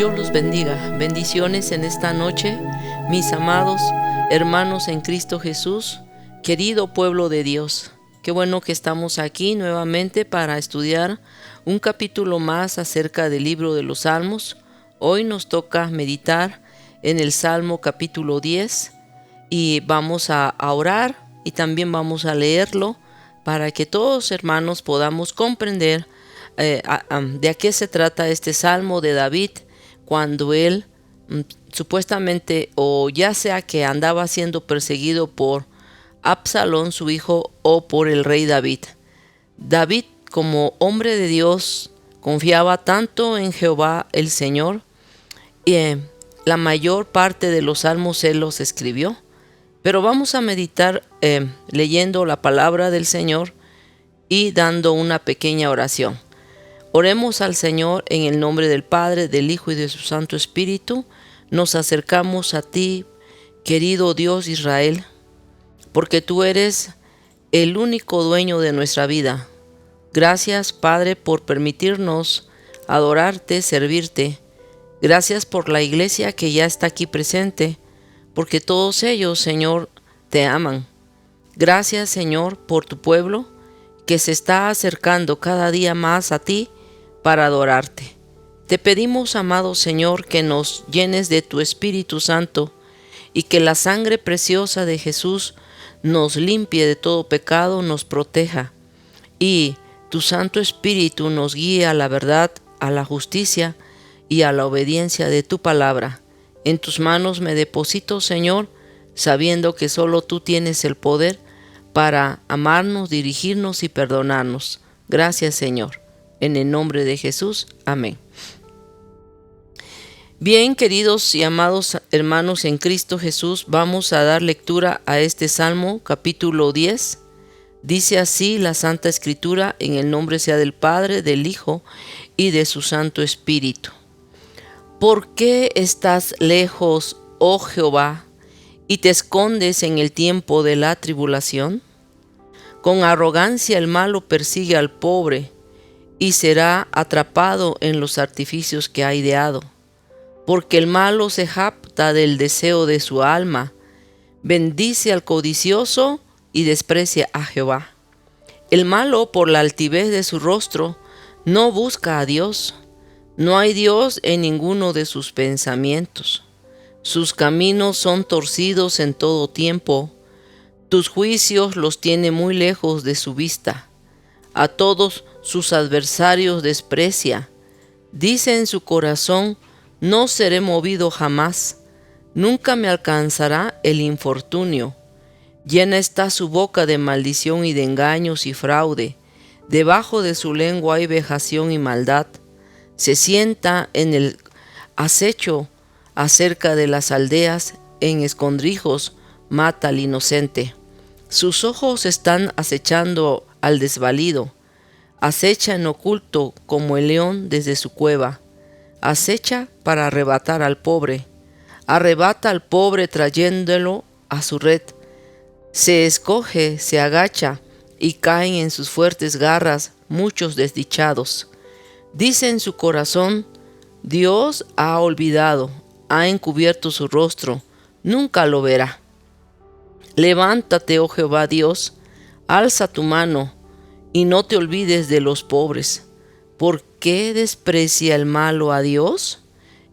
Dios los bendiga. Bendiciones en esta noche, mis amados hermanos en Cristo Jesús, querido pueblo de Dios. Qué bueno que estamos aquí nuevamente para estudiar un capítulo más acerca del libro de los Salmos. Hoy nos toca meditar en el Salmo capítulo 10 y vamos a orar y también vamos a leerlo para que todos hermanos podamos comprender de a qué se trata este Salmo de David cuando él supuestamente, o ya sea que andaba siendo perseguido por Absalón su hijo o por el rey David. David, como hombre de Dios, confiaba tanto en Jehová el Señor y la mayor parte de los salmos él los escribió. Pero vamos a meditar leyendo la palabra del Señor y dando una pequeña oración. Oremos al Señor en el nombre del Padre, del Hijo y de su Santo Espíritu. Nos acercamos a ti, querido Dios Israel, porque tú eres el único dueño de nuestra vida. Gracias, Padre, por permitirnos adorarte, servirte. Gracias por la iglesia que ya está aquí presente, porque todos ellos, Señor, te aman. Gracias, Señor, por tu pueblo que se está acercando cada día más a ti para adorarte. Te pedimos, amado Señor, que nos llenes de tu Espíritu Santo y que la sangre preciosa de Jesús nos limpie de todo pecado, nos proteja y tu Santo Espíritu nos guíe a la verdad, a la justicia y a la obediencia de tu palabra. En tus manos me deposito, Señor, sabiendo que solo tú tienes el poder para amarnos, dirigirnos y perdonarnos. Gracias, Señor. En el nombre de Jesús. Amén. Bien, queridos y amados hermanos en Cristo Jesús, vamos a dar lectura a este Salmo, capítulo 10. Dice así la Santa Escritura, en el nombre sea del Padre, del Hijo y de su Santo Espíritu. ¿Por qué estás lejos, oh Jehová, y te escondes en el tiempo de la tribulación? Con arrogancia el malo persigue al pobre, y será atrapado en los artificios que ha ideado. Porque el malo se jacta del deseo de su alma, bendice al codicioso y desprecia a Jehová. El malo, por la altivez de su rostro, no busca a Dios. No hay Dios en ninguno de sus pensamientos. Sus caminos son torcidos en todo tiempo. Tus juicios los tiene muy lejos de su vista. A todos sus adversarios desprecia. Dice en su corazón: no seré movido jamás. Nunca me alcanzará el infortunio. Llena está su boca de maldición y de engaños y fraude. Debajo de su lengua hay vejación y maldad. Se sienta en el acecho acerca de las aldeas, en escondrijos mata al inocente. Sus ojos están acechando al desvalido. Acecha en oculto como el león desde su cueva. Acecha para arrebatar al pobre. Arrebata al pobre trayéndolo a su red. Se escoge, se agacha y caen en sus fuertes garras muchos desdichados. Dice en su corazón: Dios ha olvidado, ha encubierto su rostro, nunca lo verá. Levántate, oh Jehová Dios, alza tu mano, y no te olvides de los pobres. ¿Por qué desprecia el malo a Dios?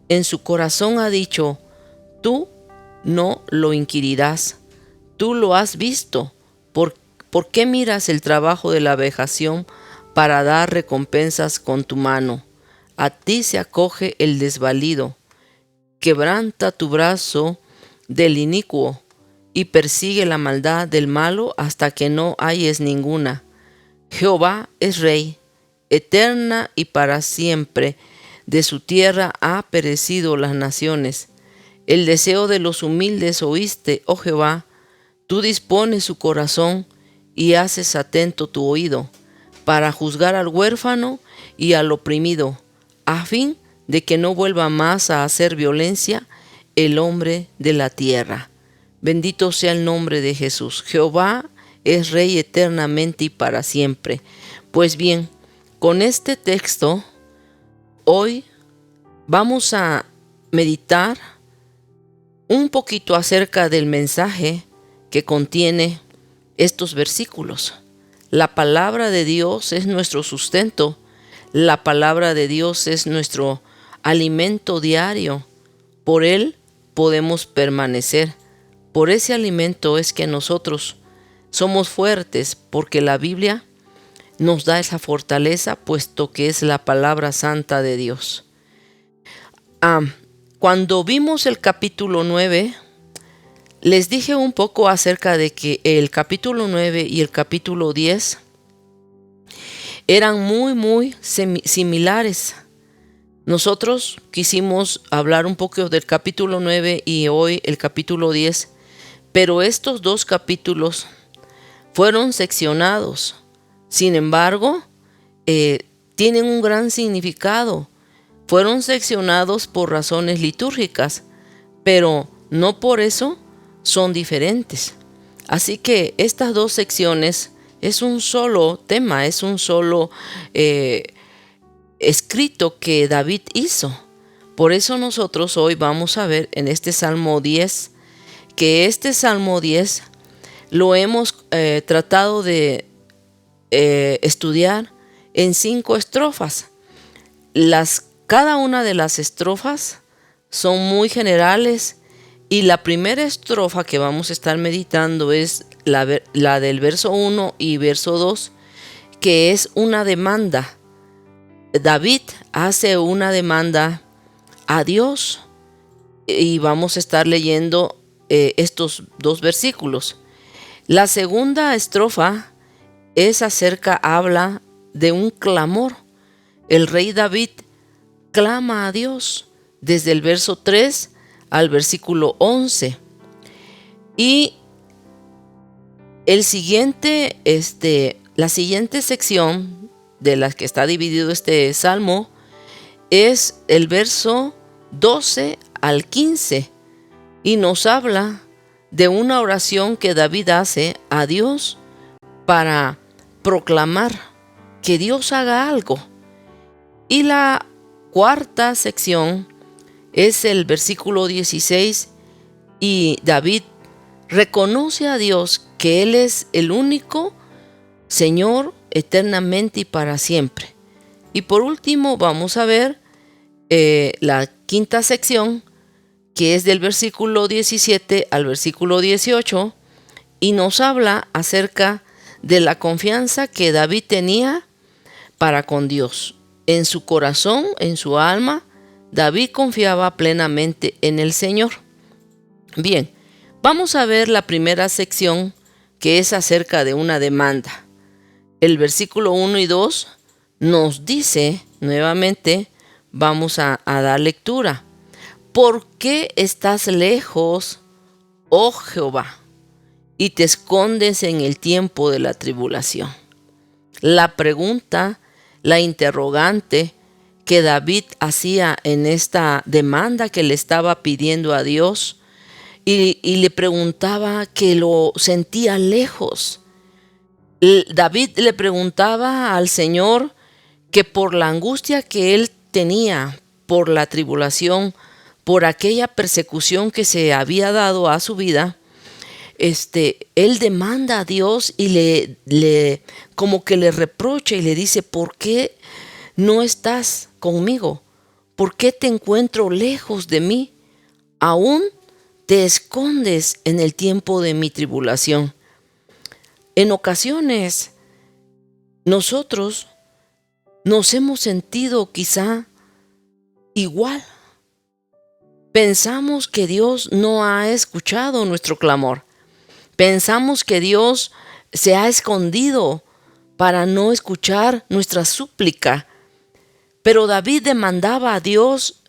En su corazón ha dicho: tú no lo inquirirás. Tú lo has visto. ¿Por qué miras el trabajo de la vejación para dar recompensas con tu mano? A ti se acoge el desvalido. Quebranta tu brazo del inicuo y persigue la maldad del malo hasta que no halles ninguna. Jehová es Rey, eterna y para siempre. De su tierra ha perecido las naciones. El deseo de los humildes oíste, oh Jehová. Tú dispones su corazón y haces atento tu oído para juzgar al huérfano y al oprimido, a fin de que no vuelva más a hacer violencia el hombre de la tierra. Bendito sea el nombre de Jesús. Jehová es Rey eternamente y para siempre. Pues bien, con este texto, hoy vamos a meditar un poquito acerca del mensaje que contiene estos versículos. La palabra de Dios es nuestro sustento. La palabra de Dios es nuestro alimento diario. Por él podemos permanecer. Por ese alimento es que nosotros somos fuertes, porque la Biblia nos da esa fortaleza, puesto que es la palabra santa de Dios. Cuando vimos el capítulo 9, les dije un poco acerca de que el capítulo 9 y el capítulo 10 eran muy similares. Nosotros quisimos hablar un poco del capítulo 9 y hoy el capítulo 10, pero estos dos capítulos fueron seccionados. Sin embargo, tienen un gran significado. Fueron seccionados por razones litúrgicas, pero no por eso son diferentes. Así que estas dos secciones es un solo tema, es un solo escrito que David hizo. Por eso nosotros hoy vamos a ver en este Salmo 10, que este Salmo 10 lo hemos tratado de estudiar en 5 estrofas. Cada una de las estrofas son muy generales y la primera estrofa que vamos a estar meditando es la del verso 1 y verso 2, que es una demanda. David hace una demanda a Dios y vamos a estar leyendo estos dos versículos. La segunda estrofa habla de un clamor. El rey David clama a Dios desde el verso 3 al versículo 11. Y la siguiente sección de la que está dividido este salmo es el verso 12 al 15 y nos habla de una oración que David hace a Dios para proclamar que Dios haga algo. Y la cuarta sección es el versículo 16 y David reconoce a Dios que Él es el único Señor eternamente y para siempre. Y por último vamos a ver la quinta sección, que es del versículo 17 al versículo 18 y nos habla acerca de la confianza que David tenía para con Dios. En su corazón, en su alma, David confiaba plenamente en el Señor. Bien, vamos a ver la primera sección, que es acerca de una demanda. El versículo 1 y 2 nos dice nuevamente, vamos a dar lectura. ¿Por qué estás lejos, oh Jehová, y te escondes en el tiempo de la tribulación? La pregunta, la interrogante que David hacía en esta demanda que le estaba pidiendo a Dios y le preguntaba que lo sentía lejos. David le preguntaba al Señor que por la angustia que él tenía, por la tribulación, por aquella persecución que se había dado a su vida, él demanda a Dios y como que le reprocha y le dice: ¿por qué no estás conmigo? ¿Por qué te encuentro lejos de mí? Aún te escondes en el tiempo de mi tribulación. En ocasiones nosotros nos hemos sentido quizá igual. Pensamos que Dios no ha escuchado nuestro clamor. Pensamos que Dios se ha escondido para no escuchar nuestra súplica. Pero David demandaba a Dios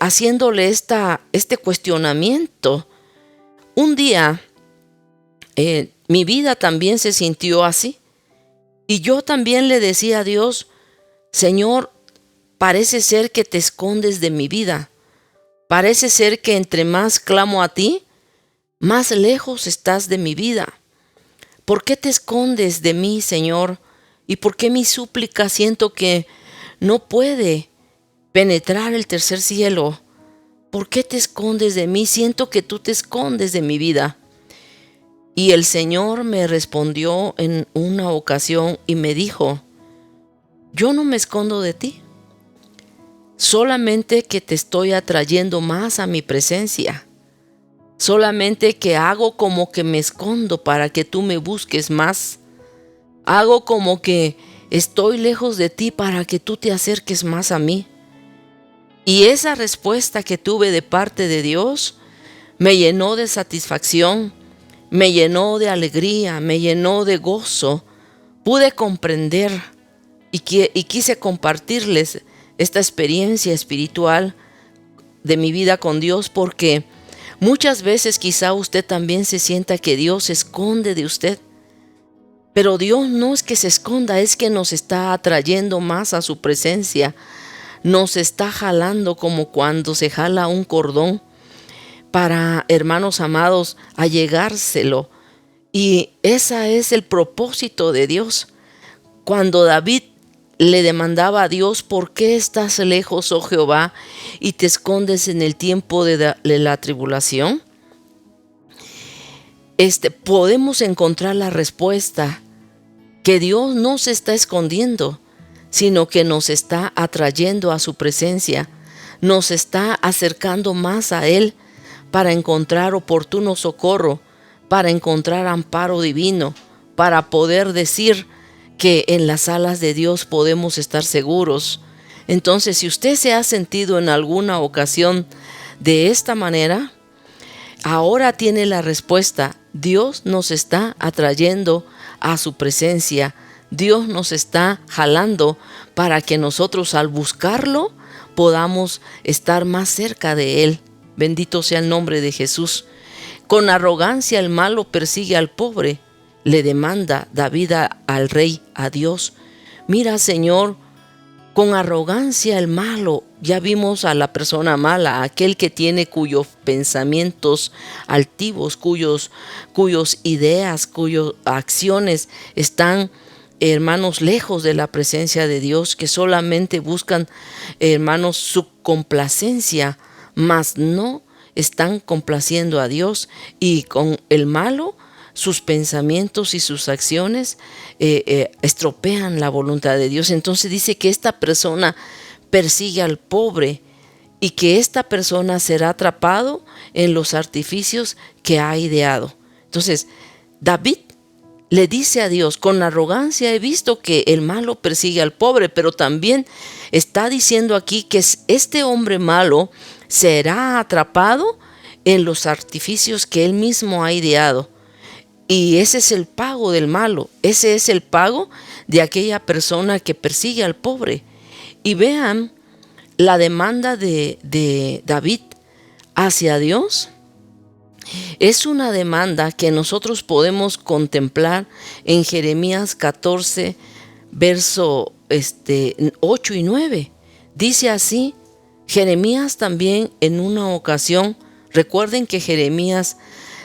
haciéndole este cuestionamiento. Un día mi vida también se sintió así. Y yo también le decía a Dios: Señor, parece ser que te escondes de mi vida. Parece ser que entre más clamo a ti, más lejos estás de mi vida. ¿Por qué te escondes de mí, Señor? ¿Y por qué mi súplica siento que no puede penetrar el tercer cielo? ¿Por qué te escondes de mí? Siento que tú te escondes de mi vida. Y el Señor me respondió en una ocasión y me dijo: yo no me escondo de ti, solamente que te estoy atrayendo más a mi presencia. Solamente que hago como que me escondo para que tú me busques más. Hago como que estoy lejos de ti para que tú te acerques más a mí. Y esa respuesta que tuve de parte de Dios me llenó de satisfacción, me llenó de alegría, me llenó de gozo. Pude comprender y quise compartirles esta experiencia espiritual de mi vida con Dios, porque muchas veces quizá usted también se sienta que Dios se esconde de usted. Pero Dios no es que se esconda, es que nos está atrayendo más a su presencia. Nos está jalando como cuando se jala un cordón para, hermanos amados, allegárselo. Y ese es el propósito de Dios. Cuando David le demandaba a Dios: ¿por qué estás lejos, oh Jehová, y te escondes en el tiempo de la tribulación? Podemos encontrar la respuesta, que Dios no se está escondiendo, sino que nos está atrayendo a su presencia, nos está acercando más a Él para encontrar oportuno socorro, para encontrar amparo divino, para poder decir que en las alas de Dios podemos estar seguros. Entonces, si usted se ha sentido en alguna ocasión de esta manera, ahora tiene la respuesta. Dios nos está atrayendo a su presencia. Dios nos está jalando para que nosotros, al buscarlo, podamos estar más cerca de Él. Bendito sea el nombre de Jesús. Con arrogancia el malo persigue al pobre. Le demanda David al rey, a Dios: mira, Señor, con arrogancia el malo. Ya vimos a la persona mala, aquel que tiene cuyos pensamientos altivos, cuyos ideas, cuyas acciones están, hermanos, lejos de la presencia de Dios, que solamente buscan, hermanos, su complacencia, mas no están complaciendo a Dios. Y con el malo, sus pensamientos y sus acciones estropean la voluntad de Dios. Entonces dice que esta persona persigue al pobre y que esta persona será atrapado en los artificios que ha ideado. Entonces David le dice a Dios: con arrogancia he visto que el malo persigue al pobre, pero también está diciendo aquí que este hombre malo será atrapado en los artificios que él mismo ha ideado. Y ese es el pago del malo, ese es el pago de aquella persona que persigue al pobre. Y vean la demanda de David hacia Dios. Es una demanda que nosotros podemos contemplar en Jeremías 14, verso 8 y 9. Dice así, Jeremías también en una ocasión, recuerden que Jeremías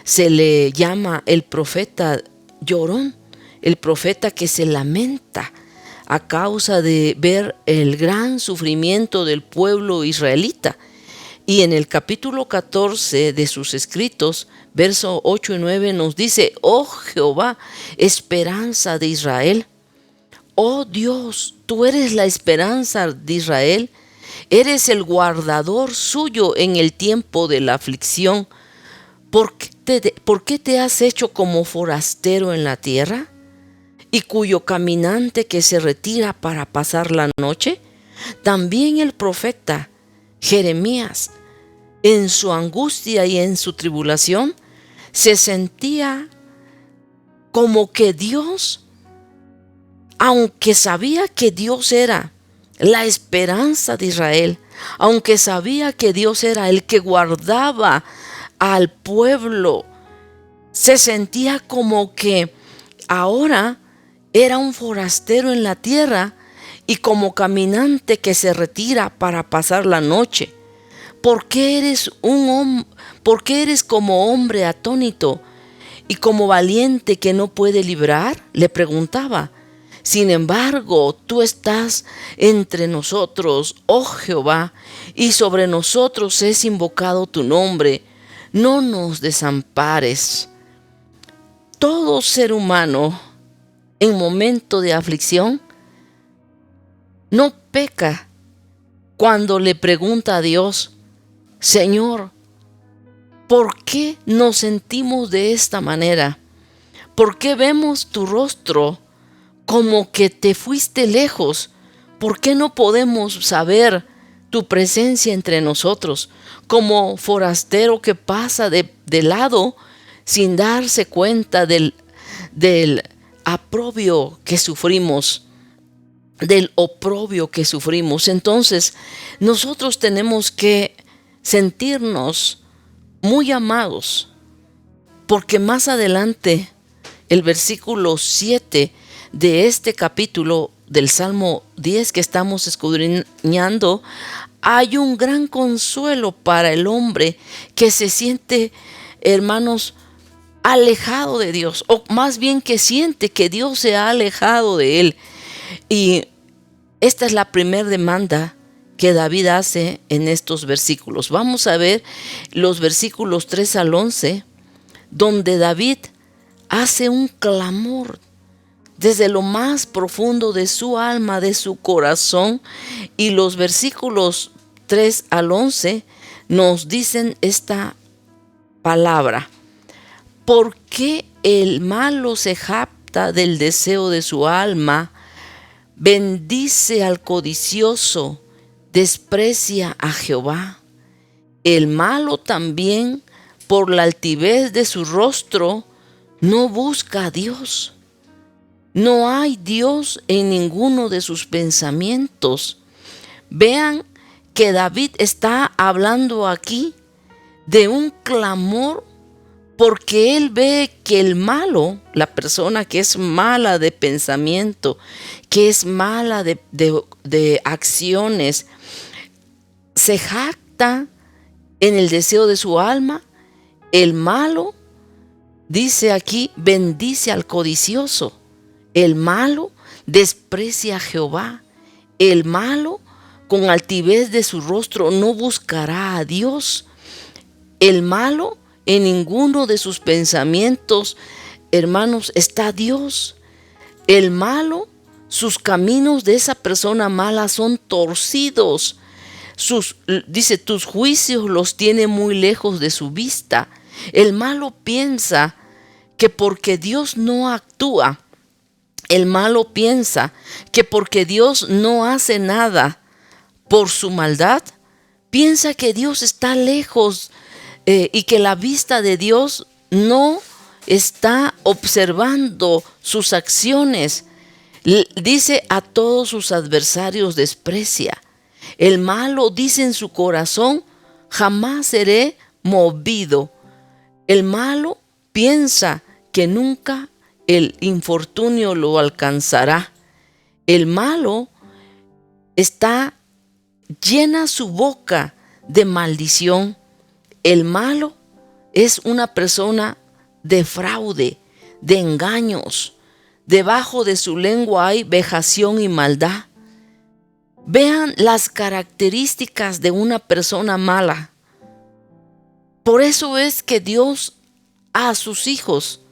se le llama el profeta llorón, el profeta que se lamenta a causa de ver el gran sufrimiento del pueblo israelita. Y en el capítulo 14 de sus escritos, versos 8 y 9 nos dice: oh Jehová, esperanza de Israel. Oh Dios, tú eres la esperanza de Israel. Eres el guardador suyo en el tiempo de la aflicción. ¿Por qué te has hecho como forastero en la tierra? ¿Y cuyo caminante que se retira para pasar la noche? También el profeta Jeremías, en su angustia y en su tribulación, se sentía como que Dios, aunque sabía que Dios era la esperanza de Israel, aunque sabía que Dios era el que guardaba al pueblo, se sentía como que ahora era un forastero en la tierra y como caminante que se retira para pasar la noche. ¿Por qué eres como hombre atónito y como valiente que no puede librar?, le preguntaba. Sin embargo, tú estás entre nosotros, oh Jehová, y sobre nosotros es invocado tu nombre. No nos desampares. Todo ser humano en momento de aflicción no peca cuando le pregunta a Dios: Señor, ¿por qué nos sentimos de esta manera? ¿Por qué vemos tu rostro como que te fuiste lejos? ¿Por qué no podemos saber tu presencia entre nosotros? Como forastero que pasa de lado sin darse cuenta del oprobio que sufrimos. Entonces, nosotros tenemos que sentirnos muy amados, porque más adelante, el versículo 7 de este capítulo del Salmo 10 que estamos escudriñando, hay un gran consuelo para el hombre que se siente, hermanos, alejado de Dios, o más bien que siente que Dios se ha alejado de él. Y esta es la primera demanda que David hace en estos versículos. Vamos a ver los versículos 3 al 11, donde David hace un clamor desde lo más profundo de su alma, de su corazón, y los versículos 3 al 11 nos dicen esta palabra: ¿por qué el malo se jacta del deseo de su alma? Bendice al codicioso, desprecia a Jehová. El malo también, por la altivez de su rostro, no busca a Dios. No hay Dios en ninguno de sus pensamientos. Vean que David está hablando aquí de un clamor, porque él ve que el malo, la persona que es mala de pensamiento, que es mala de acciones, se jacta en el deseo de su alma. El malo, dice aquí, bendice al codicioso. El malo desprecia a Jehová. El malo, con altivez de su rostro, no buscará a Dios. El malo, en ninguno de sus pensamientos, hermanos, está Dios. El malo, sus caminos de esa persona mala son torcidos. Dice, tus juicios los tiene muy lejos de su vista. El malo piensa que porque Dios no actúa, el malo piensa que porque Dios no hace nada por su maldad, piensa que Dios está lejos y que la vista de Dios no está observando sus acciones. Dice, a todos sus adversarios desprecia. El malo dice en su corazón, jamás seré movido. El malo piensa que nunca el infortunio lo alcanzará. El malo llena su boca de maldición. El malo es una persona de fraude, de engaños, debajo de su lengua hay vejación y maldad. Vean las características de una persona mala. Por eso es que Dios a sus hijos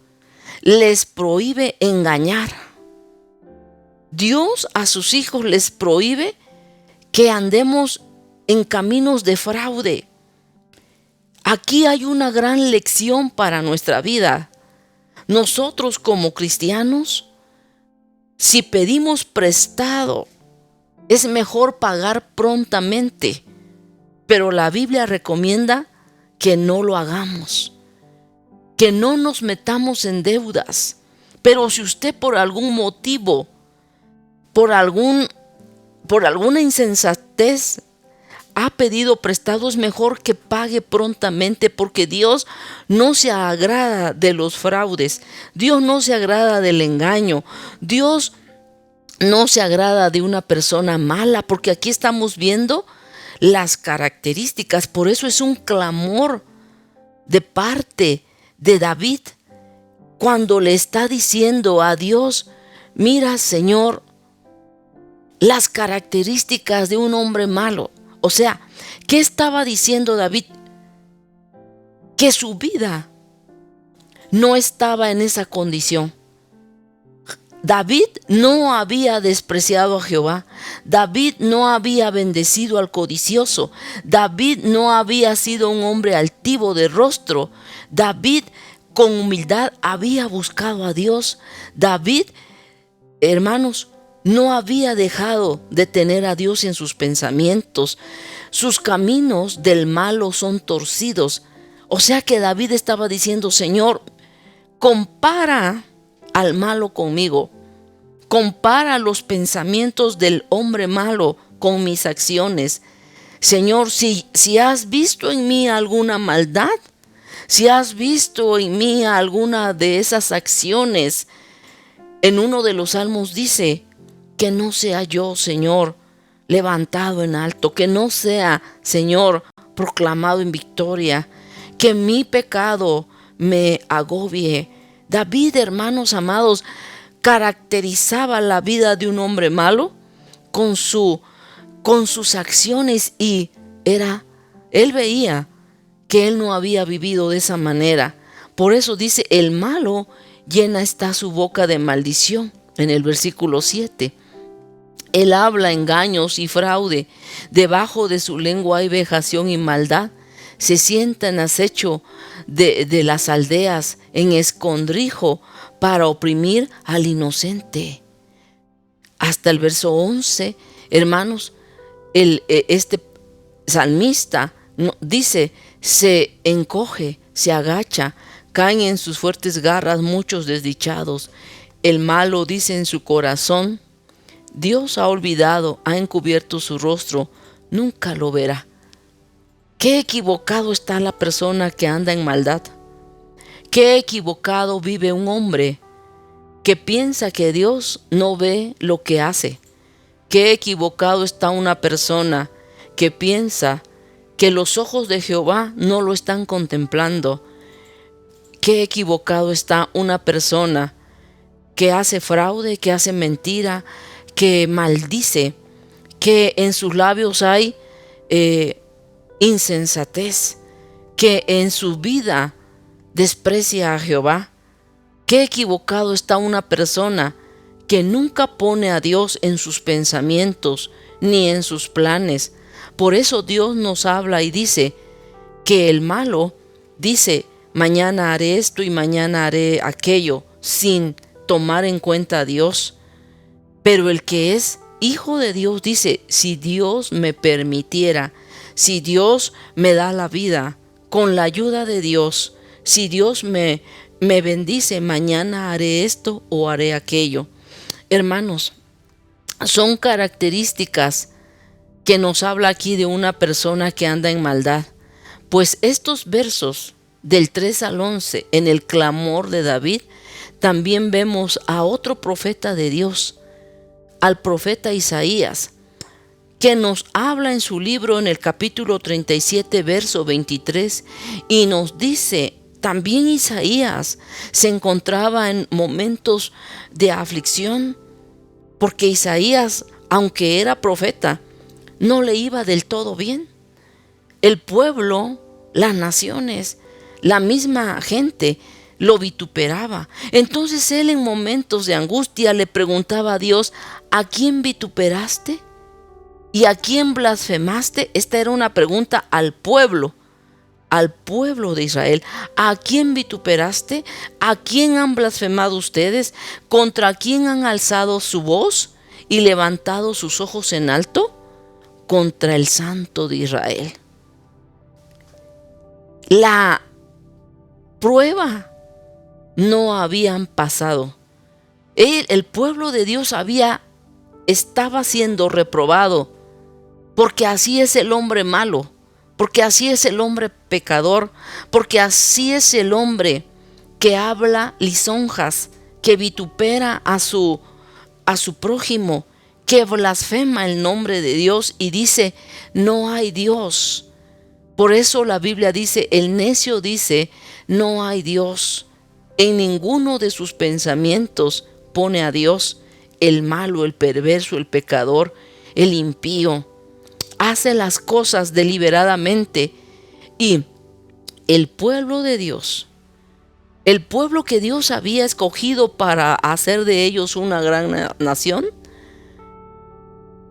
les prohíbe engañar. Dios a sus hijos les prohíbe que andemos en caminos de fraude. Aquí hay una gran lección para nuestra vida. Nosotros como cristianos, si pedimos prestado, es mejor pagar prontamente, pero la Biblia recomienda que no lo hagamos, que no nos metamos en deudas. Pero si usted por algún motivo, por alguna insensatez ha pedido prestado, es mejor que pague prontamente, porque Dios no se agrada de los fraudes, Dios no se agrada del engaño, Dios no se agrada de una persona mala, porque aquí estamos viendo las características. Por eso es un clamor de parte de David cuando le está diciendo a Dios: mira, Señor, las características de un hombre malo. O sea, ¿qué estaba diciendo David? Que su vida no estaba en esa condición. David no había despreciado a Jehová. David no había bendecido al codicioso. David no había sido un hombre altivo de rostro. David con humildad había buscado a Dios. David, hermanos, no había dejado de tener a Dios en sus pensamientos. Sus caminos del malo son torcidos. O sea que David estaba diciendo: Señor, compara al malo conmigo. Compara los pensamientos del hombre malo con mis acciones. Señor, si has visto en mí alguna maldad, si has visto en mí alguna de esas acciones, en uno de los salmos dice: que no sea yo, Señor, levantado en alto, que no sea, Señor, proclamado en victoria, que mi pecado me agobie. David, hermanos amados, caracterizaba la vida de un hombre malo con sus acciones, y él veía que él no había vivido de esa manera. Por eso dice: el malo llena está su boca de maldición, en el versículo 7. Él habla engaños y fraude, debajo de su lengua hay vejación y maldad. Se sienta en acecho de las aldeas, en escondrijo, para oprimir al inocente. Hasta el verso 11, hermanos, este salmista dice: se encoge, se agacha, caen en sus fuertes garras muchos desdichados. El malo dice en su corazón: Dios ha olvidado, ha encubierto su rostro, nunca lo verá. Qué equivocado está la persona que anda en maldad. Qué equivocado vive un hombre que piensa que Dios no ve lo que hace. Qué equivocado está una persona que piensa que los ojos de Jehová no lo están contemplando. Qué equivocado está una persona que hace fraude, que hace mentira, que maldice, que en sus labios hay insensatez, que en su vida desprecia a Jehová. Qué equivocado está una persona que nunca pone a Dios en sus pensamientos ni en sus planes. Por eso Dios nos habla y dice que el malo dice: mañana haré esto y mañana haré aquello, sin tomar en cuenta a Dios. Pero el que es hijo de Dios dice: si Dios me permitiera, si Dios me da la vida, con la ayuda de Dios, si Dios me bendice, mañana haré esto o haré aquello. Hermanos, son características que nos habla aquí de una persona que anda en maldad. Pues estos versos del 3 al 11, en el clamor de David, también vemos a otro profeta de Dios, al profeta Isaías, que nos habla en su libro en el capítulo 37, verso 23, y nos dice también Isaías se encontraba en momentos de aflicción, porque Isaías, aunque era profeta, no le iba del todo bien. El pueblo, las naciones, la misma gente lo vituperaba. Entonces él, en momentos de angustia, le preguntaba a Dios: ¿a quién vituperaste? ¿Y a quién blasfemaste? Esta era una pregunta al pueblo de Israel. ¿A quién vituperaste? ¿A quién han blasfemado ustedes? ¿Contra quién han alzado su voz y levantado sus ojos en alto? Contra el Santo de Israel. La prueba no habían pasado. El pueblo de Dios estaba siendo reprobado, porque así es el hombre malo, porque así es el hombre pecador, porque así es el hombre que habla lisonjas, que vitupera a su prójimo, que blasfema el nombre de Dios y dice: no hay Dios. Por eso la Biblia dice, el necio dice: no hay Dios. En ninguno de sus pensamientos pone a Dios. El malo, el perverso, el pecador, el impío, hace las cosas deliberadamente. Y el pueblo de Dios, el pueblo que Dios había escogido para hacer de ellos una gran nación,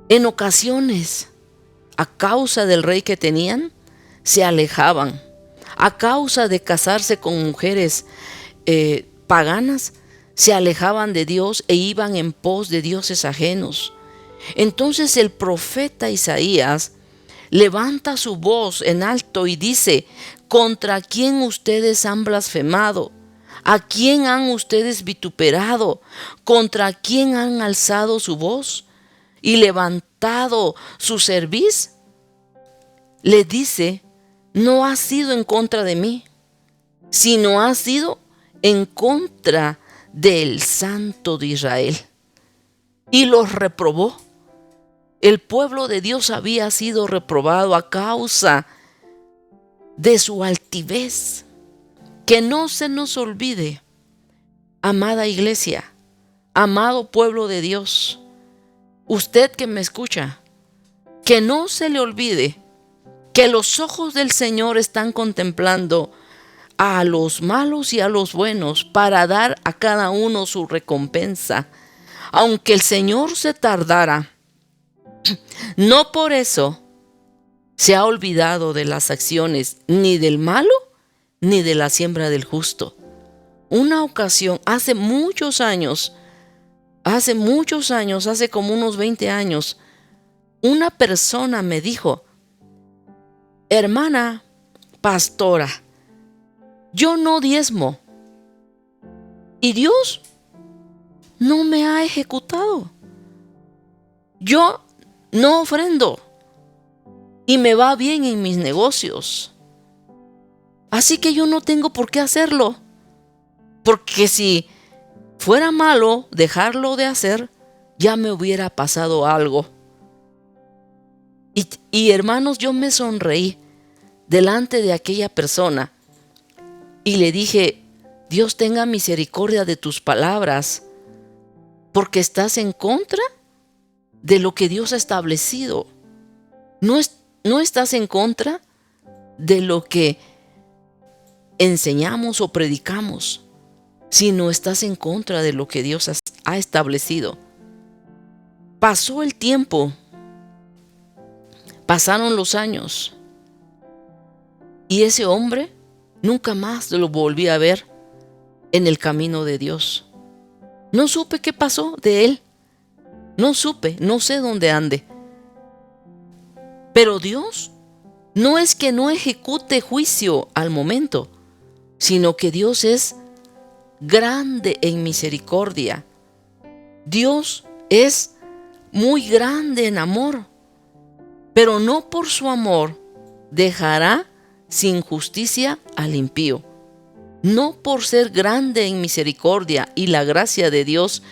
en ocasiones, a causa del rey que tenían, se alejaban. A causa de casarse con mujeres paganas, se alejaban de Dios e iban en pos de dioses ajenos. Entonces el profeta Isaías levanta su voz en alto y dice: ¿contra quién ustedes han blasfemado? ¿A quién han ustedes vituperado? ¿Contra quién han alzado su voz y levantado su cerviz? Le dice: no ha sido en contra de mí, sino ha sido en contra del Santo de Israel. Y los reprobó. El pueblo de Dios había sido reprobado a causa de su altivez. Que no se nos olvide, amada iglesia, amado pueblo de Dios, usted que me escucha, que no se le olvide que los ojos del Señor están contemplando a los malos y a los buenos para dar a cada uno su recompensa. Aunque el Señor se tardara, no por eso se ha olvidado de las acciones ni del malo ni de la siembra del justo. Una ocasión, hace muchos años, hace como unos 20 años, una persona me dijo: hermana pastora, yo no diezmo y Dios no me ha ejecutado. Yo no ofrendo y me va bien en mis negocios. Así que yo no tengo por qué hacerlo. Porque si fuera malo dejarlo de hacer, ya me hubiera pasado algo. Y hermanos, yo me sonreí delante de aquella persona y le dije: Dios tenga misericordia de tus palabras, porque estás en contra de lo que Dios ha establecido. No estás en contra de lo que enseñamos o predicamos, sino estás en contra de lo que Dios ha establecido. Pasó el tiempo, pasaron los años, y ese hombre nunca más lo volví a ver en el camino de Dios. No supe qué pasó de él. No sé dónde ande. Pero Dios no es que no ejecute juicio al momento, sino que Dios es grande en misericordia. Dios es muy grande en amor, pero no por su amor dejará sin justicia al impío. No por ser grande en misericordia y la gracia de Dios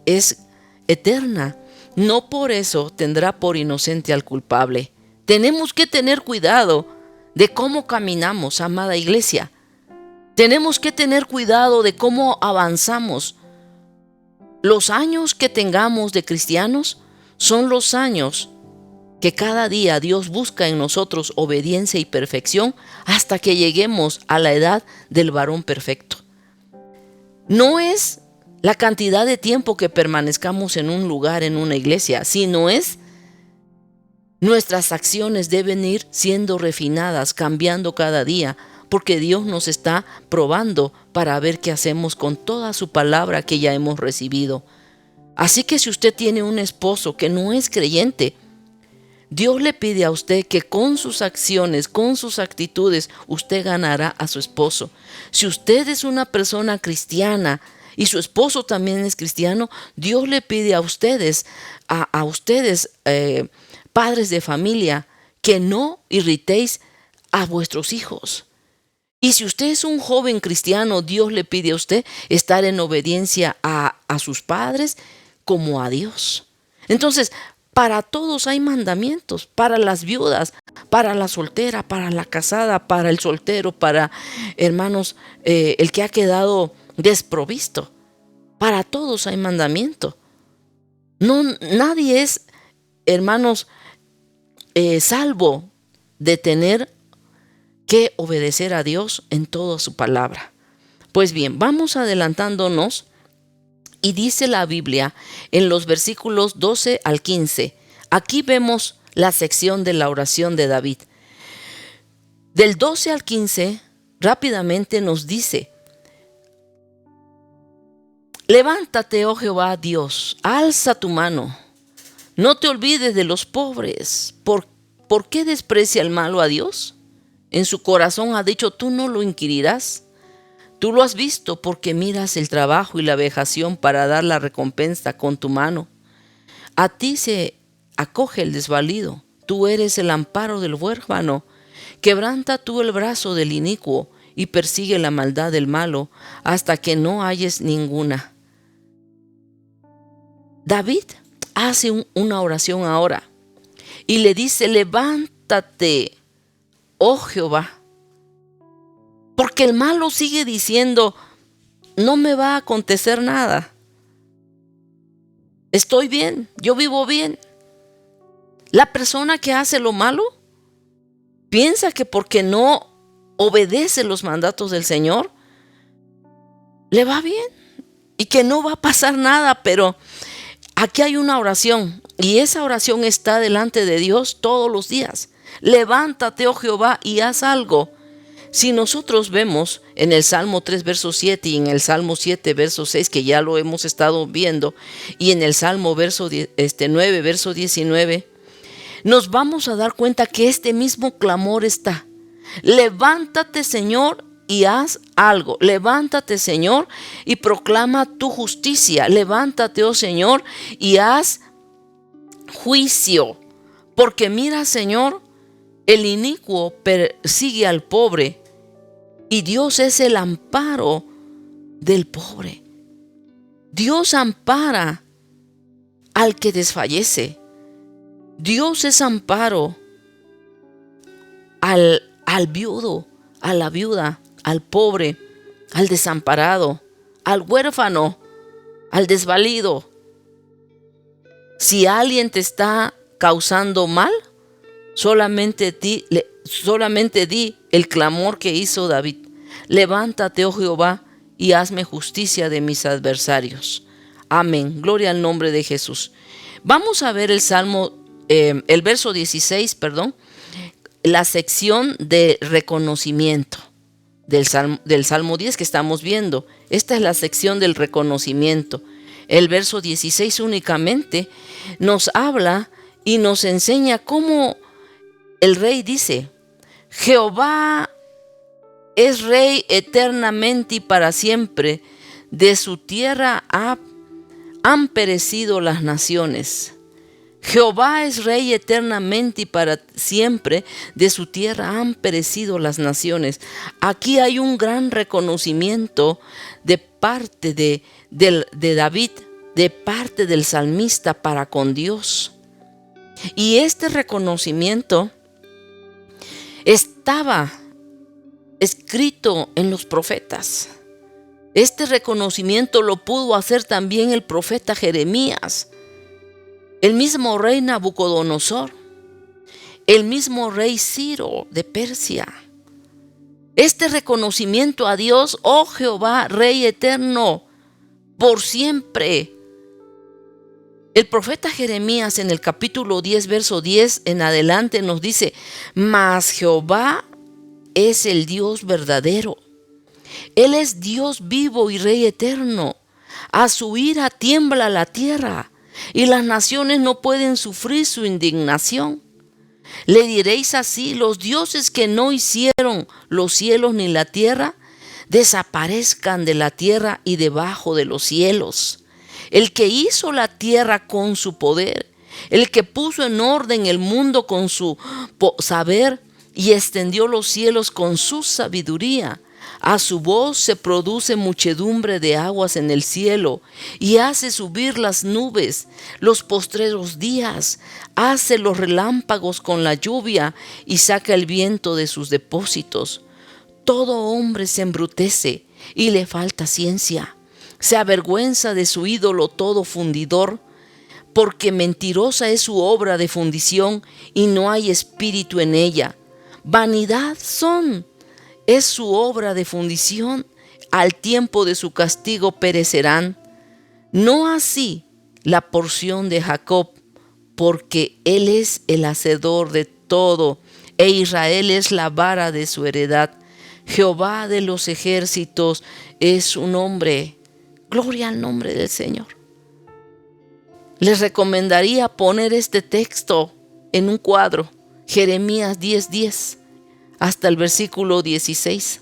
es eterna, no por eso tendrá por inocente al culpable. Tenemos que tener cuidado de cómo caminamos, amada iglesia. Tenemos que tener cuidado de cómo avanzamos. Los años que tengamos de cristianos son los años que cada día Dios busca en nosotros obediencia y perfección hasta que lleguemos a la edad del varón perfecto. No es la cantidad de tiempo que permanezcamos en un lugar, en una iglesia, sino es nuestras acciones deben ir siendo refinadas, cambiando cada día, porque Dios nos está probando para ver qué hacemos con toda su palabra que ya hemos recibido. Así que si usted tiene un esposo que no es creyente, Dios le pide a usted que con sus acciones, con sus actitudes, usted ganará a su esposo. Si usted es una persona cristiana y su esposo también es cristiano, Dios le pide a ustedes, padres de familia, que no irritéis a vuestros hijos. Y si usted es un joven cristiano, Dios le pide a usted estar en obediencia a sus padres como a Dios. Entonces, para todos hay mandamientos, para las viudas, para la soltera, para la casada, para el soltero, para, hermanos, el que ha quedado desprovisto. Para todos hay mandamiento. No, nadie es, hermanos, salvo de tener que obedecer a Dios en toda su palabra. Pues bien, vamos adelantándonos y dice la Biblia en los versículos 12 al 15. Aquí vemos la sección de la oración de David. Del 12 al 15 rápidamente nos dice: levántate, oh Jehová Dios, alza tu mano, no te olvides de los pobres. ¿Por qué desprecia el malo a Dios? En su corazón ha dicho: tú no lo inquirirás. Tú lo has visto porque miras el trabajo y la vejación para dar la recompensa con tu mano. A ti se acoge el desvalido. Tú eres el amparo del huérfano. Quebranta tú el brazo del inicuo y persigue la maldad del malo hasta que no halles ninguna. David hace una oración ahora y le dice: levántate, oh Jehová. Porque el malo sigue diciendo: no me va a acontecer nada. Estoy bien, yo vivo bien. La persona que hace lo malo piensa que porque no obedece los mandatos del Señor, le va bien y que no va a pasar nada. Pero aquí hay una oración y esa oración está delante de Dios todos los días. Levántate, oh Jehová, y haz algo. Si nosotros vemos en el Salmo 3, verso 7 y en el Salmo 7, verso 6, que ya lo hemos estado viendo, y en el Salmo 9, verso 19, nos vamos a dar cuenta que este mismo clamor está: levántate, Señor, y haz algo. Levántate, Señor, y proclama tu justicia. Levántate, oh Señor, y haz juicio. Porque mira, Señor, el inicuo persigue al pobre y Dios es el amparo del pobre. Dios ampara al que desfallece. Dios es amparo al viudo, a la viuda, al pobre, al desamparado, al huérfano, al desvalido. Si alguien te está causando mal, solamente di el clamor que hizo David: levántate, oh Jehová, y hazme justicia de mis adversarios. Amén. Gloria al nombre de Jesús. Vamos a ver el verso 16, la sección de reconocimiento del Salmo 10 que estamos viendo. Esta es la sección del reconocimiento. El verso 16 únicamente nos habla y nos enseña cómo el rey dice: Jehová es rey eternamente y para siempre. De su tierra han perecido las naciones. Jehová es rey eternamente y para siempre. De su tierra han perecido las naciones. Aquí hay un gran reconocimiento de parte de David, de parte del salmista para con Dios. Y este reconocimiento estaba escrito en los profetas. Este reconocimiento lo pudo hacer también el profeta Jeremías, el mismo rey Nabucodonosor, el mismo rey Ciro de Persia. Este reconocimiento a Dios, oh Jehová, Rey eterno, por siempre. El profeta Jeremías en el capítulo 10, verso 10 en adelante nos dice: mas Jehová es el Dios verdadero. Él es Dios vivo y Rey eterno. A su ira tiembla la tierra, y las naciones no pueden sufrir su indignación. Le diréis así: los dioses que no hicieron los cielos ni la tierra, desaparezcan de la tierra y debajo de los cielos. El que hizo la tierra con su poder, el que puso en orden el mundo con su saber y extendió los cielos con su sabiduría. A su voz se produce muchedumbre de aguas en el cielo y hace subir las nubes. Los postreros días hace los relámpagos con la lluvia y saca el viento de sus depósitos. Todo hombre se embrutece y le falta ciencia. Se avergüenza de su ídolo todo fundidor, porque mentirosa es su obra de fundición y no hay espíritu en ella. Vanidad es su obra de fundición, al tiempo de su castigo perecerán. No así la porción de Jacob, porque él es el hacedor de todo, e Israel es la vara de su heredad. Jehová de los ejércitos es su nombre. Gloria al nombre del Señor. Les recomendaría poner este texto en un cuadro, Jeremías 10:10, hasta el versículo 16.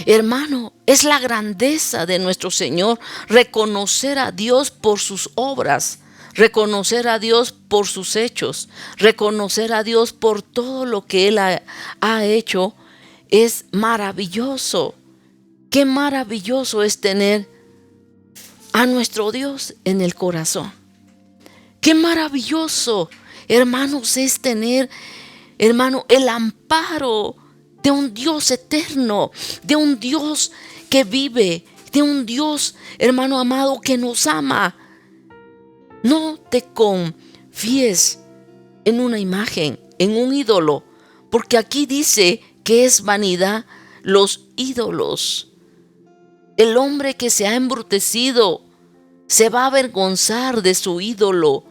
Hermano, es la grandeza de nuestro Señor reconocer a Dios por sus obras, reconocer a Dios por sus hechos, reconocer a Dios por todo lo que Él ha hecho. Es maravilloso. Qué maravilloso es tener a nuestro Dios en el corazón. Qué maravilloso, hermanos, es tener, hermano, el amparo de un Dios eterno, de un Dios que vive, de un Dios, hermano amado, que nos ama. No te confíes en una imagen, en un ídolo, porque aquí dice que es vanidad los ídolos. El hombre que se ha embrutecido se va a avergonzar de su ídolo,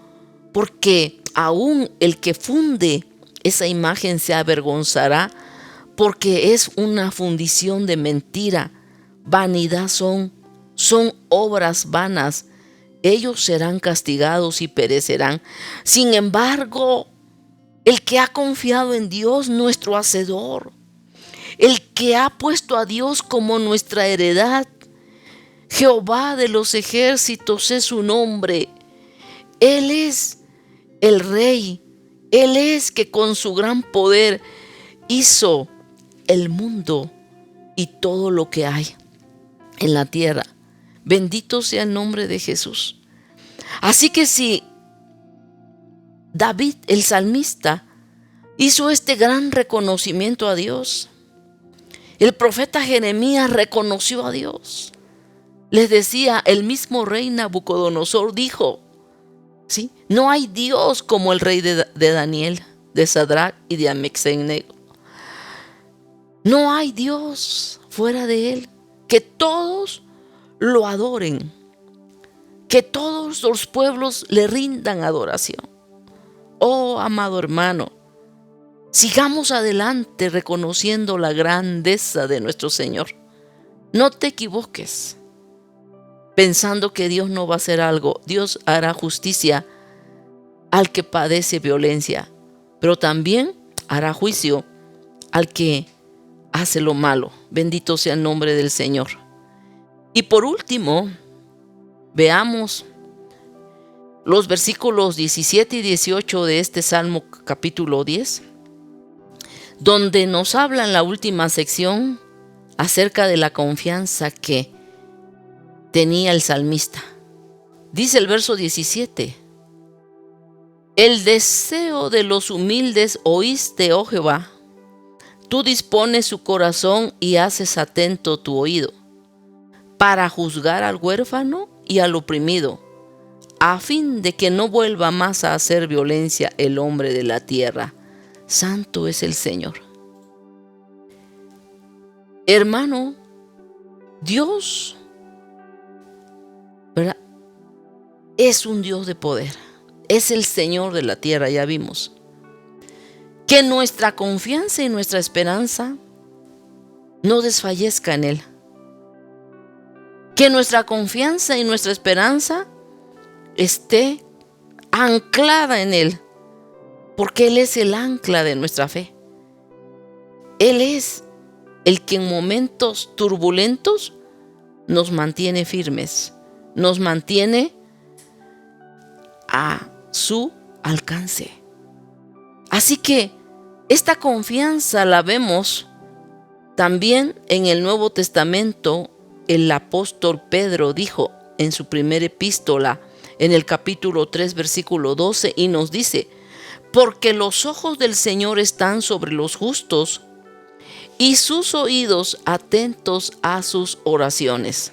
porque aún el que funde esa imagen se avergonzará, porque es una fundición de mentira. Vanidad son obras vanas. Ellos serán castigados y perecerán. Sin embargo, el que ha confiado en Dios, nuestro hacedor, el que ha puesto a Dios como nuestra heredad, Jehová de los ejércitos es su nombre. Él es el Rey. Él es que con su gran poder hizo el mundo y todo lo que hay en la tierra. Bendito sea el nombre de Jesús. Así que si David, el salmista, hizo este gran reconocimiento a Dios, el profeta Jeremías reconoció a Dios. Les decía, el mismo rey Nabucodonosor dijo, ¿sí?, no hay Dios como el rey de Daniel, de Sadrach y de Abed-nego. No hay Dios fuera de él. Que todos lo adoren, que todos los pueblos le rindan adoración. Oh, amado hermano, sigamos adelante reconociendo la grandeza de nuestro Señor. No te equivoques pensando que Dios no va a hacer algo. Dios hará justicia al que padece violencia, pero también hará juicio al que hace lo malo. Bendito sea el nombre del Señor. Y por último, veamos los versículos 17 y 18 de este Salmo capítulo 10, donde nos habla en la última sección acerca de la confianza que tenía el salmista. Dice el verso 17: el deseo de los humildes oíste, oh Jehová, Tú dispones su corazón y haces atento tu oído para juzgar al huérfano y al oprimido, a fin de que no vuelva más a hacer violencia el hombre de la tierra. Santo es el Señor. Hermano, Dios, ¿verdad?, es un Dios de poder. Es el Señor de la tierra, ya vimos. Que nuestra confianza y nuestra esperanza no desfallezca en Él. Que nuestra confianza y nuestra esperanza esté anclada en Él, porque Él es el ancla de nuestra fe. Él es el que en momentos turbulentos nos mantiene firmes, nos mantiene a su alcance. Así que esta confianza la vemos también en el Nuevo Testamento. El apóstol Pedro dijo en su primera epístola, en el capítulo 3, versículo 12, y nos dice: porque los ojos del Señor están sobre los justos y sus oídos atentos a sus oraciones.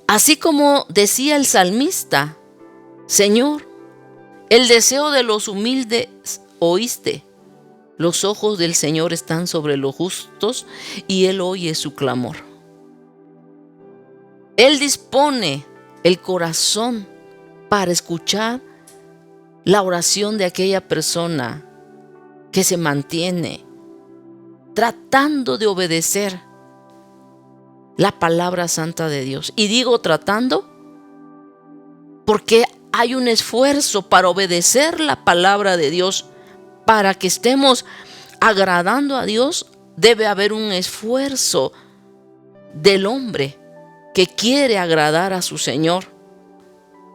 Así como decía el salmista: Señor, el deseo de los humildes oíste. Los ojos del Señor están sobre los justos y Él oye su clamor. Él dispone el corazón para escuchar la oración de aquella persona que se mantiene tratando de obedecer la palabra santa de Dios. Y digo tratando porque hay un esfuerzo para obedecer la palabra de Dios. Para que estemos agradando a Dios, debe haber un esfuerzo del hombre que quiere agradar a su Señor.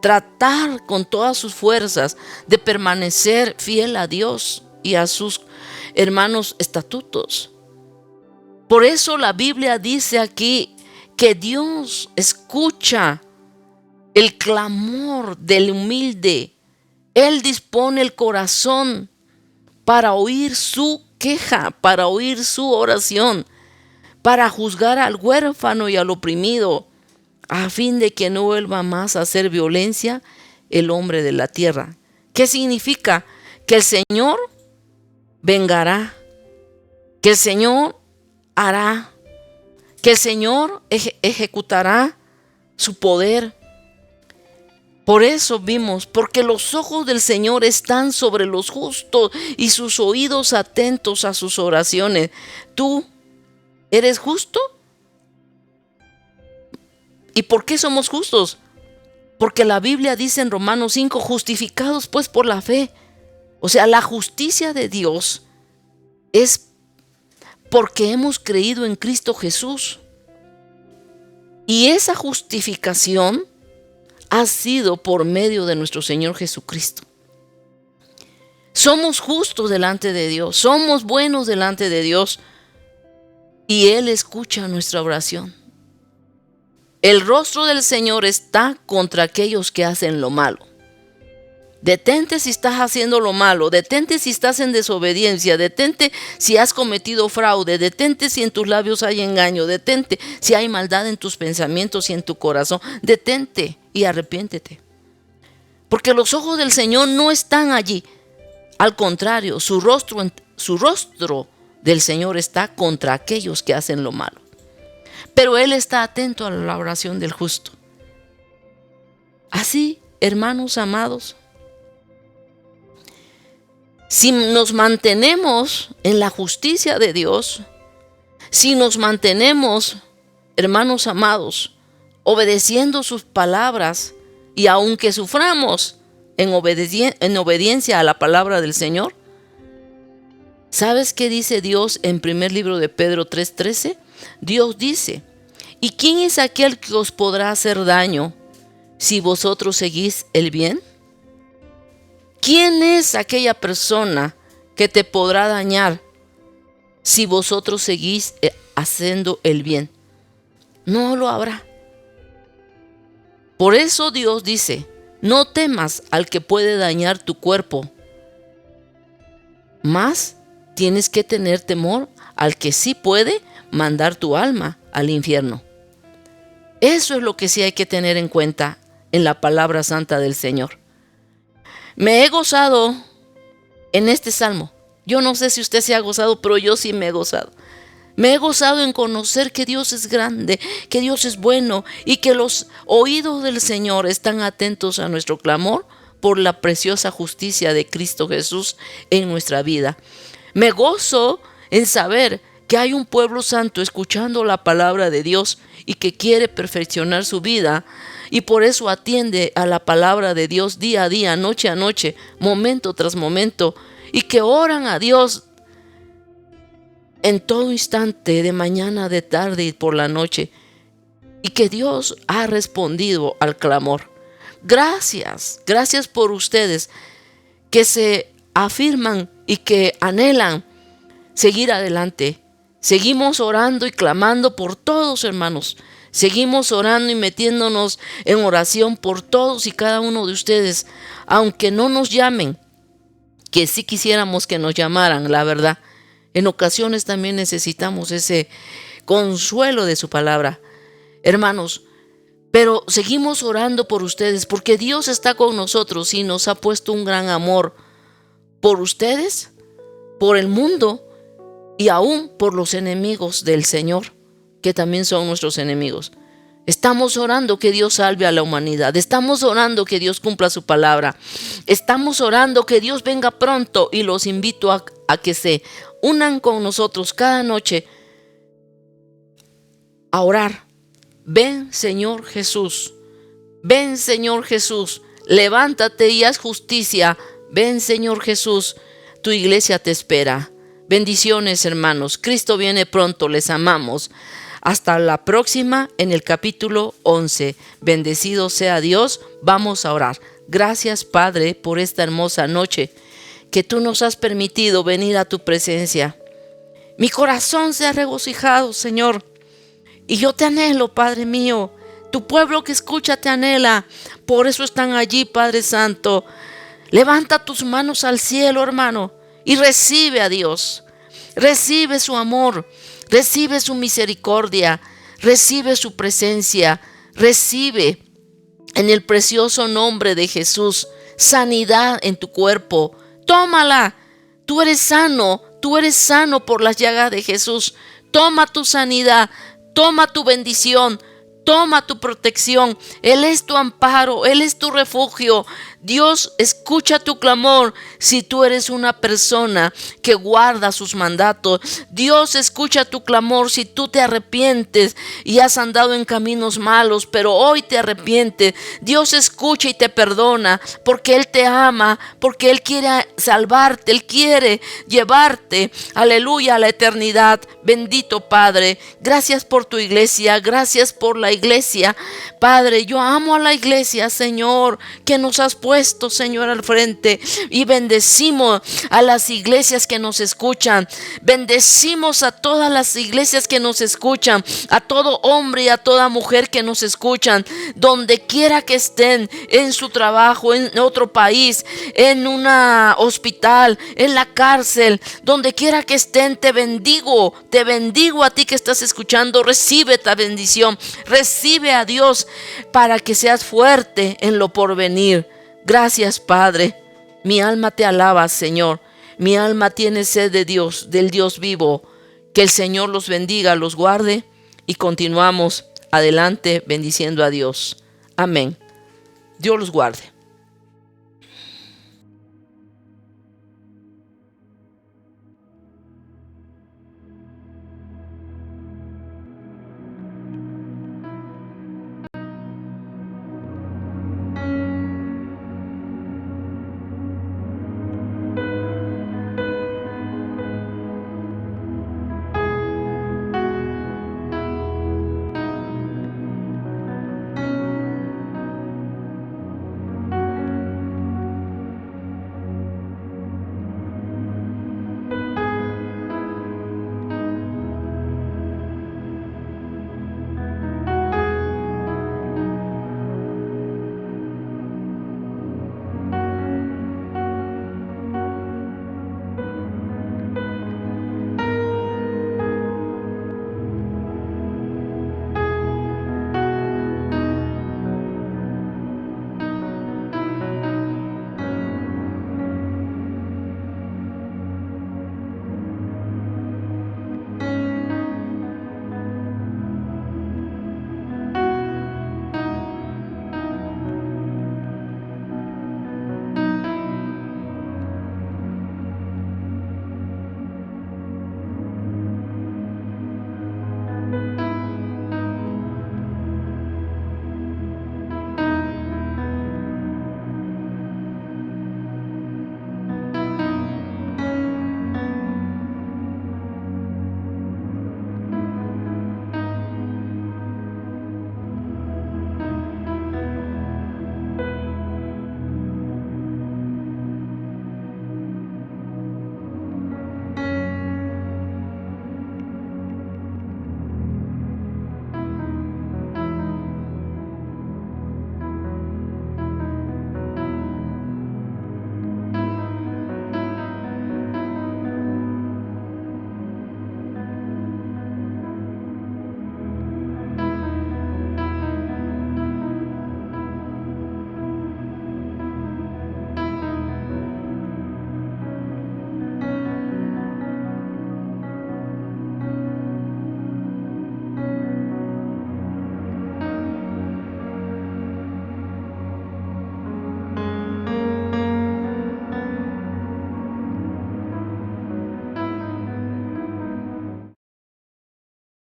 Tratar con todas sus fuerzas de permanecer fiel a Dios y a sus hermanos estatutos. Por eso la Biblia dice aquí que Dios escucha el clamor del humilde. Él dispone el corazón para oír su queja, para oír su oración, para juzgar al huérfano y al oprimido, a fin de que no vuelva más a hacer violencia el hombre de la tierra. ¿Qué significa? Que el Señor vengará, que el Señor hará, que el Señor ejecutará su poder. Por eso vimos, porque los ojos del Señor están sobre los justos y sus oídos atentos a sus oraciones. ¿Tú eres justo? ¿Y por qué somos justos? Porque la Biblia dice en Romanos 5, justificados pues por la fe. O sea, la justicia de Dios es porque hemos creído en Cristo Jesús. Y esa justificación ha sido por medio de nuestro Señor Jesucristo. Somos justos delante de Dios, somos buenos delante de Dios, y Él escucha nuestra oración. El rostro del Señor está contra aquellos que hacen lo malo. Detente si estás haciendo lo malo, detente si estás en desobediencia, detente si has cometido fraude, detente si en tus labios hay engaño, detente si hay maldad en tus pensamientos y en tu corazón, detente y arrepiéntete. Porque los ojos del Señor no están allí. Al contrario, su rostro del Señor está contra aquellos que hacen lo malo. Pero Él está atento a la oración del justo. Así, hermanos amados, si nos mantenemos en la justicia de Dios, si nos mantenemos, hermanos amados, obedeciendo sus palabras, y aunque suframos en obediencia a la palabra del Señor, ¿sabes qué dice Dios en primer libro de Pedro 3:13? Dios dice: ¿y quién es aquel que os podrá hacer daño si vosotros seguís el bien? ¿Quién es aquella persona que te podrá dañar si vosotros seguís haciendo el bien? No lo habrá. Por eso Dios dice: no temas al que puede dañar tu cuerpo, mas tienes que tener temor al que sí puede mandar tu alma al infierno. Eso es lo que sí hay que tener en cuenta en la palabra santa del Señor. Me he gozado en este salmo. Yo no sé si usted se ha gozado, pero yo sí me he gozado. Me he gozado en conocer que Dios es grande, que Dios es bueno y que los oídos del Señor están atentos a nuestro clamor por la preciosa justicia de Cristo Jesús en nuestra vida. Me gozo en saber que hay un pueblo santo escuchando la palabra de Dios y que quiere perfeccionar su vida y por eso atiende a la palabra de Dios día a día, noche a noche, momento tras momento, y que oran a Dios en todo instante, de mañana, de tarde y por la noche, y que Dios ha respondido al clamor. Gracias por ustedes que se afirman y que anhelan seguir adelante. Seguimos orando y clamando por todos, hermanos. Seguimos orando y metiéndonos en oración por todos y cada uno de ustedes, aunque no nos llamen, que sí quisiéramos que nos llamaran, la verdad. En ocasiones también necesitamos ese consuelo de su palabra, hermanos. Pero seguimos orando por ustedes porque Dios está con nosotros y nos ha puesto un gran amor por ustedes, por el mundo y aún por los enemigos del Señor, que también son nuestros enemigos. Estamos orando que Dios salve a la humanidad. Estamos orando que Dios cumpla su palabra. Estamos orando que Dios venga pronto y los invito a que se unan con nosotros cada noche a orar. Ven, Señor Jesús. Ven, Señor Jesús. Levántate y haz justicia. Ven, Señor Jesús. Tu iglesia te espera. Bendiciones, hermanos. Cristo viene pronto. Les amamos. Hasta la próxima en el capítulo 11. Bendecido sea Dios. Vamos a orar. Gracias, Padre, por esta hermosa noche que tú nos has permitido venir a tu presencia. Mi corazón se ha regocijado, Señor. Y yo te anhelo, Padre mío. Tu pueblo que escucha te anhela. Por eso están allí, Padre Santo. Levanta tus manos al cielo, hermano, y recibe a Dios. Recibe su amor. Recibe su misericordia, recibe su presencia, recibe en el precioso nombre de Jesús sanidad en tu cuerpo. Tómala, tú eres sano por las llagas de Jesús. Toma tu sanidad, toma tu bendición, toma tu protección. Él es tu amparo, Él es tu refugio. Dios escucha tu clamor si tú eres una persona que guarda sus mandatos. Dios escucha tu clamor si tú te arrepientes y has andado en caminos malos, pero hoy te arrepientes. Dios escucha y te perdona porque Él te ama, porque Él quiere salvarte, Él quiere llevarte, aleluya, a la eternidad. Bendito Padre, gracias por tu iglesia, gracias por la iglesia. Padre, yo amo a la iglesia, Señor, que nos has puesto, Señor, al frente, y bendecimos a las iglesias que nos escuchan. Bendecimos a todas las iglesias que nos escuchan, a todo hombre y a toda mujer que nos escuchan, donde quiera que estén, en su trabajo, en otro país, en un hospital, en la cárcel, donde quiera que estén. Te bendigo a ti que estás escuchando. Recibe esta bendición, recibe a Dios para que seas fuerte en lo porvenir. Gracias, Padre. Mi alma te alaba, Señor. Mi alma tiene sed de Dios, del Dios vivo. Que el Señor los bendiga, los guarde y continuamos adelante bendiciendo a Dios. Amén. Dios los guarde.